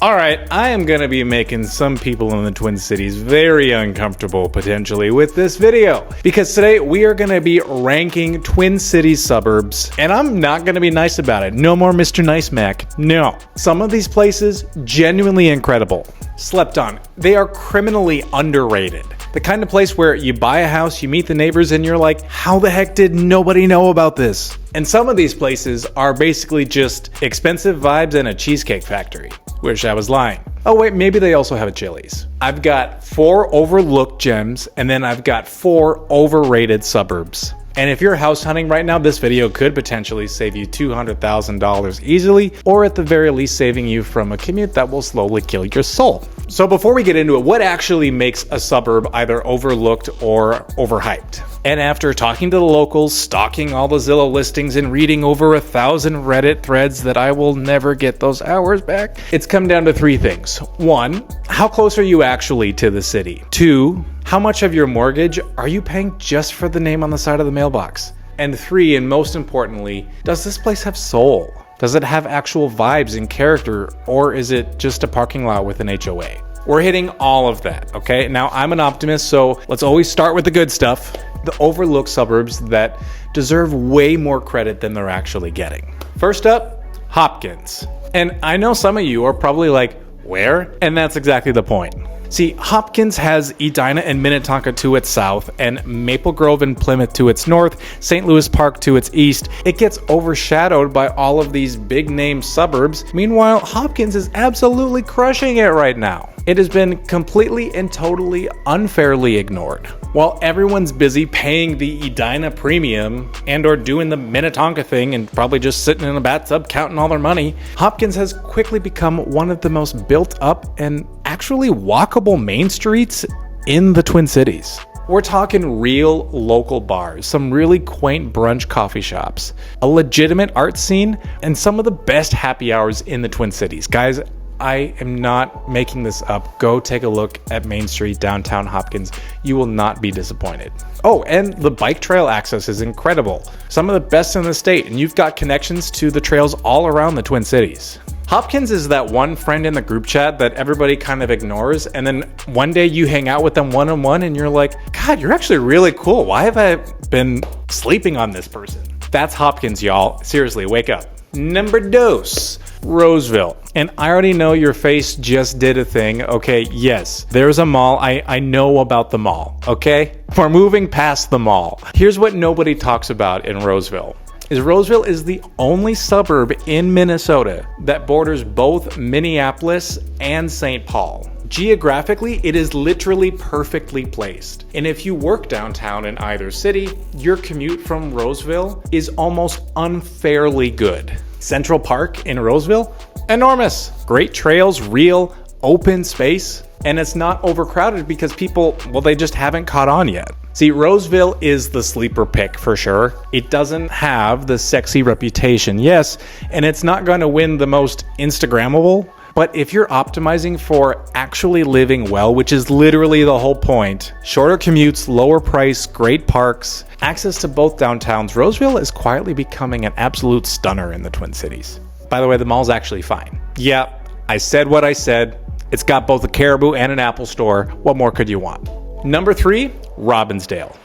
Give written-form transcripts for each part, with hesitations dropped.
Alright, I am going to be making some people in the Twin Cities very uncomfortable potentially with this video. Because today we are going to be ranking Twin Cities suburbs. And I'm not going to be nice about it. No more Mr. Nice Mac. No. Some of these places, genuinely incredible. Slept on. They are criminally underrated. The kind of place where you buy a house, you meet the neighbors, and you're like, how the heck did nobody know about this? And some of these places are basically just expensive vibes and a cheesecake factory. Wish I was lying. Oh wait, maybe they also have a Chili's. I've got 4 overlooked gems, and then I've got 4 overrated suburbs. And if you're house hunting right now, this video could potentially save you $200,000 easily, or at the very least saving you from a commute that will slowly kill your soul. So before we get into it, what actually makes a suburb either overlooked or overhyped? And after talking to the locals, stalking all the Zillow listings, and reading over 1,000 Reddit threads that I will never get those hours back, it's come down to 3 things. 1, how close are you actually to the city? 2, how much of your mortgage are you paying just for the name on the side of the mailbox? And 3, and most importantly, does this place have soul? Does it have actual vibes and character, or is it just a parking lot with an HOA? We're hitting all of that, okay? Now, I'm an optimist, so let's always start with the good stuff. The overlooked suburbs that deserve way more credit than they're actually getting. First up, Hopkins. And I know some of you are probably like, where? And that's exactly the point. See, Hopkins has Edina and Minnetonka to its south, and Maple Grove and Plymouth to its north, St. Louis Park to its east. It gets overshadowed by all of these big name suburbs. Meanwhile, Hopkins is absolutely crushing it right now. It has been completely and totally unfairly ignored. While everyone's busy paying the Edina premium and or doing the Minnetonka thing and probably just sitting in a bathtub counting all their money, Hopkins has quickly become one of the most built up and actually walkable main streets in the Twin Cities. We're talking real local bars, some really quaint brunch coffee shops, a legitimate art scene, and some of the best happy hours in the Twin Cities. Guys, I am not making this up. Go take a look at Main Street, downtown Hopkins. You will not be disappointed. Oh, and the bike trail access is incredible. Some of the best in the state, and you've got connections to the trails all around the Twin Cities. Hopkins is that one friend in the group chat that everybody kind of ignores, and then one day you hang out with them one-on-one and you're like, God, you're actually really cool. Why have I been sleeping on this person? That's Hopkins, y'all. Seriously, wake up. Number 2, Roseville. And I already know your face just did a thing. Okay, yes, there's a mall. I know about the mall, okay? We're moving past the mall. Here's what nobody talks about in Roseville. Roseville is the only suburb in Minnesota that borders both Minneapolis and St. Paul. Geographically, it is literally perfectly placed. And if you work downtown in either city, your commute from Roseville is almost unfairly good. Central Park in Roseville, enormous. Great trails, real, open space. And it's not overcrowded because people, well, they just haven't caught on yet. See, Roseville is the sleeper pick for sure. It doesn't have the sexy reputation, yes, and it's not going to win the most Instagrammable. But if you're optimizing for actually living well, which is literally the whole point, shorter commutes, lower price, great parks, access to both downtowns, Roseville is quietly becoming an absolute stunner in the Twin Cities. By the way, the mall's actually fine. Yeah, I said what I said. It's got both a Caribou and an Apple store. What more could you want? Number 3, Robbinsdale.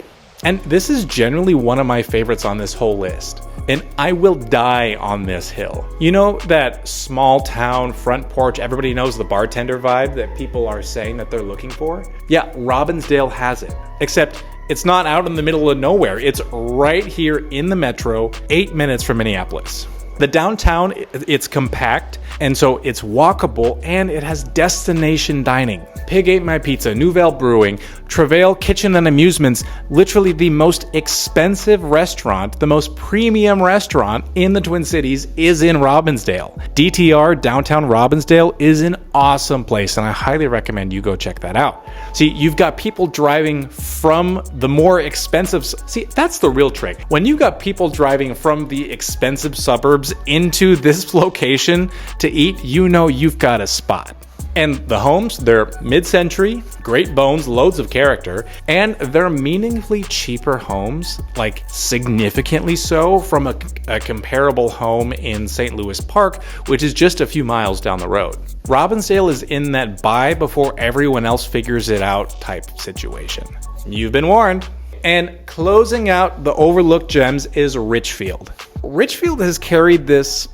And this is generally one of my favorites on this whole list. And I will die on this hill. You know that small town front porch, everybody knows the bartender vibe that people are saying that they're looking for? Yeah, Robbinsdale has it. Except it's not out in the middle of nowhere. It's right here in the metro, 8 minutes from Minneapolis. The downtown, it's compact, and so it's walkable, and it has destination dining. Pig Ate My Pizza, Nouvelle Brewing, Travail Kitchen and Amusements, literally the most expensive restaurant, the most premium restaurant in the Twin Cities is in Robbinsdale. DTR, downtown Robbinsdale, is an awesome place, and I highly recommend you go check that out. See, you've got people driving from the more expensive, see, that's the real trick. When you got people driving from the expensive suburbs into this location to eat, you know you've got a spot. And the homes, they're mid-century, great bones, loads of character, and they're meaningfully cheaper homes, like significantly so, from a comparable home in St. Louis Park, which is just a few miles down the road. Robbinsdale is in that buy before everyone else figures it out type situation. You've been warned. And closing out the overlooked gems is Richfield. Richfield has carried this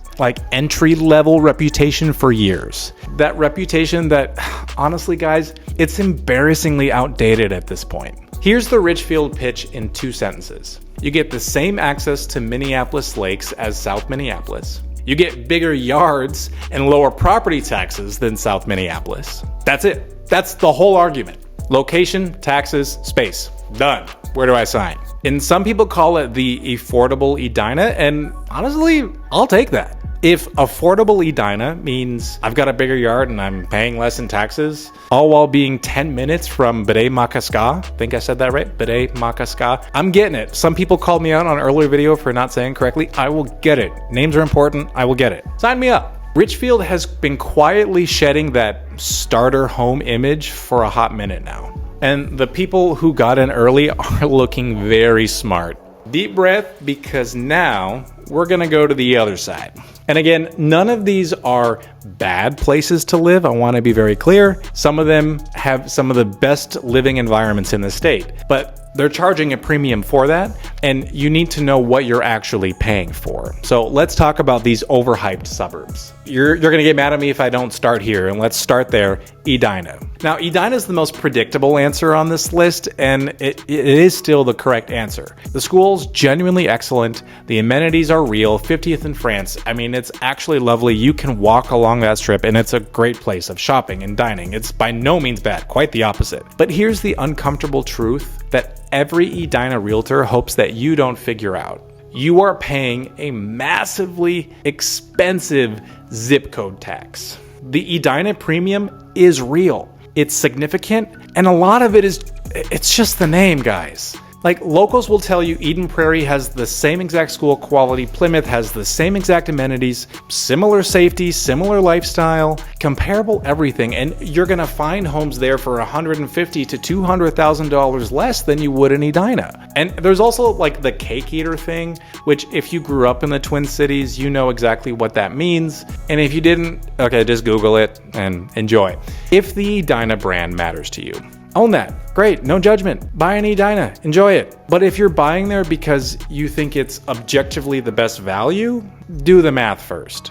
entry-level reputation for years. That reputation that, honestly guys, it's embarrassingly outdated at this point. Here's the Richfield pitch in 2 sentences. You get the same access to Minneapolis lakes as South Minneapolis. You get bigger yards and lower property taxes than South Minneapolis. That's it. That's the whole argument. Location, taxes, space. Done. Where do I sign? And some people call it the affordable Edina, and honestly, I'll take that. If affordable Edina means I've got a bigger yard and I'm paying less in taxes, all while being 10 minutes from Bede Makaska, think I said that right? Bede Makaska. I'm getting it. Some people called me out on an earlier video for not saying correctly. I will get it. Names are important. I will get it. Sign me up. Richfield has been quietly shedding that starter home image for a hot minute now. And the people who got in early are looking very smart. Deep breath, because now we're gonna go to the other side. And again, none of these are bad places to live. I want to be very clear. Some of them have some of the best living environments in the state, but they're charging a premium for that, and you need to know what you're actually paying for. So let's talk about these overhyped suburbs. You're going to get mad at me if I don't start here, and let's start there. Edina. Now, Edina is the most predictable answer on this list, and it is still the correct answer. The school's genuinely excellent. The amenities are real. 50th in France. I mean, it's actually lovely. You can walk along that strip, and it's a great place of shopping and dining. It's by no means bad, quite the opposite. But here's the uncomfortable truth that every Edina realtor hopes that you don't figure out. You are paying a massively expensive zip code tax. The Edina premium is real. It's significant, and a lot of it's just the name, guys. Like, locals will tell you Eden Prairie has the same exact school quality, Plymouth has the same exact amenities, similar safety, similar lifestyle, comparable everything, and you're gonna find homes there for $150,000 to $200,000 less than you would in Edina. And there's also like the cake eater thing, which if you grew up in the Twin Cities, you know exactly what that means. And if you didn't, okay, just Google it and enjoy. If the Edina brand matters to you, own that. Great, no judgment. Buy an Edina, enjoy it. But if you're buying there because you think it's objectively the best value, do the math first.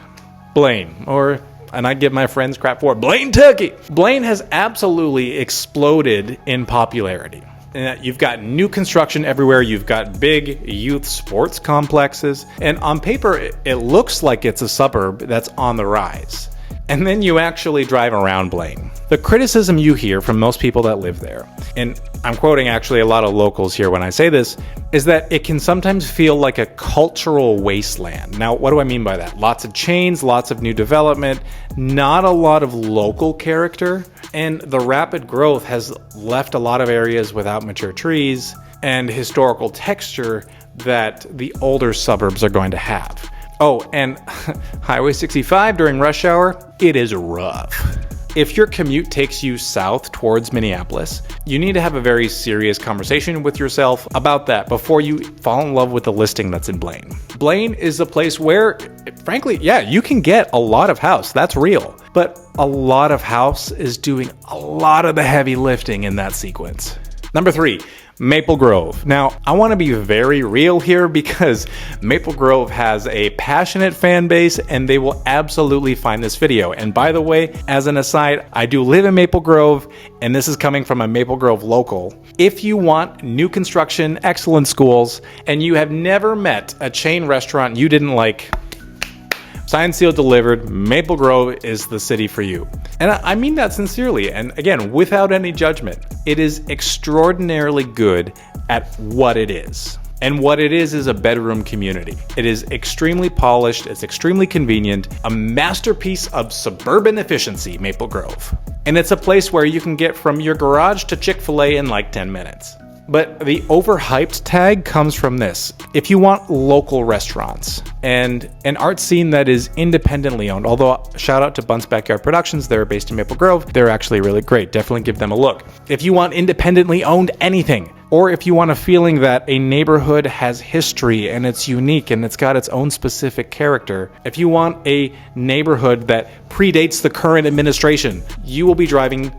Blaine, and I give my friends crap for it, Blaine Turkey. Blaine has absolutely exploded in popularity. You've got new construction everywhere. You've got big youth sports complexes. And on paper, it looks like it's a suburb that's on the rise. And then you actually drive around Blaine. The criticism you hear from most people that live there, and I'm quoting actually a lot of locals here when I say this, is that it can sometimes feel like a cultural wasteland. Now, what do I mean by that? Lots of chains, lots of new development, not a lot of local character, and the rapid growth has left a lot of areas without mature trees and historical texture that the older suburbs are going to have. Oh, and Highway 65 during rush hour, it is rough. If your commute takes you south towards Minneapolis, you need to have a very serious conversation with yourself about that before you fall in love with the listing that's in Blaine. Blaine is a place where, frankly, yeah, you can get a lot of house, that's real. But a lot of house is doing a lot of the heavy lifting in that sequence. Number 3. Maple Grove. Now, I want to be very real here because Maple Grove has a passionate fan base and they will absolutely find this video. And by the way, as an aside, I do live in Maple Grove and this is coming from a Maple Grove local. If you want new construction, excellent schools, and you have never met a chain restaurant you didn't like, signed, sealed, delivered, Maple Grove is the city for you. And I mean that sincerely, and again, without any judgment. It is extraordinarily good at what it is. And what it is a bedroom community. It is extremely polished, it's extremely convenient, a masterpiece of suburban efficiency, Maple Grove. And it's a place where you can get from your garage to Chick-fil-A in like 10 minutes. But the overhyped tag comes from this. If you want local restaurants and an art scene that is independently owned, although shout out to Bunt's Backyard Productions, they're based in Maple Grove. They're actually really great. Definitely give them a look. If you want independently owned anything, or if you want a feeling that a neighborhood has history and it's unique and it's got its own specific character, if you want a neighborhood that predates the current administration, you will be driving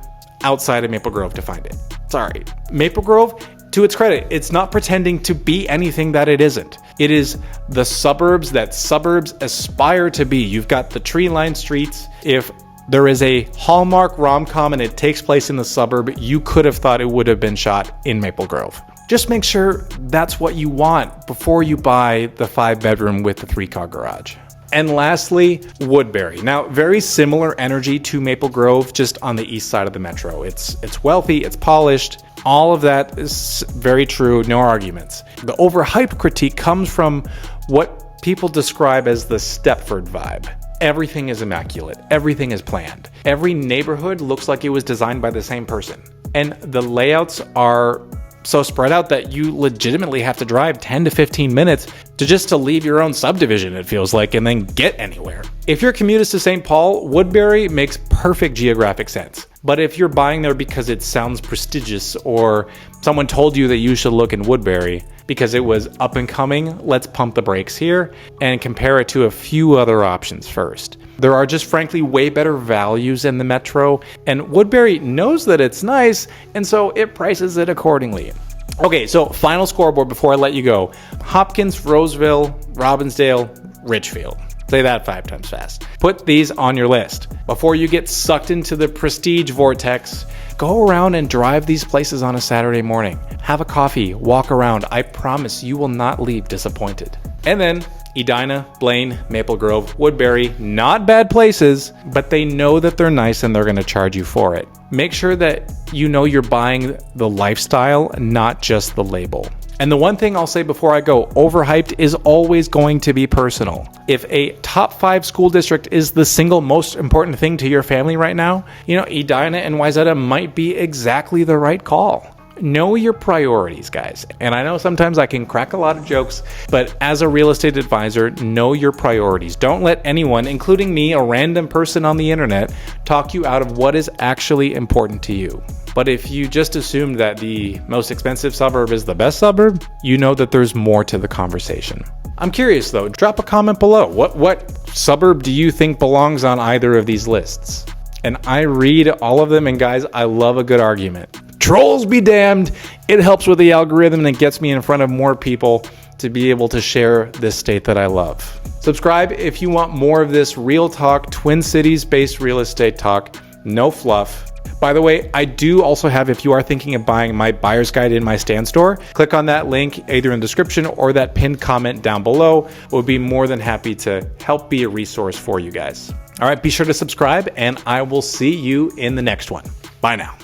outside of Maple Grove to find it. Sorry. Maple Grove, to its credit, it's not pretending to be anything that it isn't. It is the suburbs that suburbs aspire to be. You've got the tree-lined streets. If there is a Hallmark rom-com and it takes place in the suburb, you could have thought it would have been shot in Maple Grove. Just make sure that's what you want before you buy the 5-bedroom with the 3-car garage. And lastly, Woodbury. Now, very similar energy to Maple Grove, just on the east side of the metro. It's wealthy, it's polished. All of that is very true, no arguments. The overhyped critique comes from what people describe as the Stepford vibe. Everything is immaculate. Everything is planned. Every neighborhood looks like it was designed by the same person. And the layouts are so spread out that you legitimately have to drive 10 to 15 minutes to leave your own subdivision, it feels like, and then get anywhere. If your commute is to St. Paul, Woodbury makes perfect geographic sense. But if you're buying there because it sounds prestigious or someone told you that you should look in Woodbury because it was up and coming, let's pump the brakes here and compare it to a few other options first. There are just frankly way better values in the metro, and Woodbury knows that it's nice, and so it prices it accordingly. Okay, so final scoreboard before I let you go. Hopkins, Roseville, Robbinsdale, Richfield. Say that 5 times fast. Put these on your list. Before you get sucked into the prestige vortex, go around and drive these places on a Saturday morning. Have a coffee, walk around. I promise you will not leave disappointed. And then Edina, Blaine, Maple Grove, Woodbury, not bad places, but they know that they're nice and they're going to charge you for it. Make sure that you know you're buying the lifestyle, not just the label. And the one thing I'll say before I go, overhyped is always going to be personal. If a top 5 school district is the single most important thing to your family right now, Edina and Wayzata might be exactly the right call. Know your priorities, guys. And I know sometimes I can crack a lot of jokes, but as a real estate advisor, know your priorities. Don't let anyone, including me, a random person on the internet, talk you out of what is actually important to you. But if you just assume that the most expensive suburb is the best suburb, you know that there's more to the conversation. I'm curious though, drop a comment below. What suburb do you think belongs on either of these lists? And I read all of them, and guys, I love a good argument. Trolls be damned. It helps with the algorithm and it gets me in front of more people to be able to share this state that I love. Subscribe if you want more of this real talk, Twin Cities based real estate talk, no fluff. By the way, I do also have, if you are thinking of buying my buyer's guide in my stand store, click on that link either in the description or that pinned comment down below. We'll be more than happy to help be a resource for you guys. All right, be sure to subscribe and I will see you in the next one. Bye now.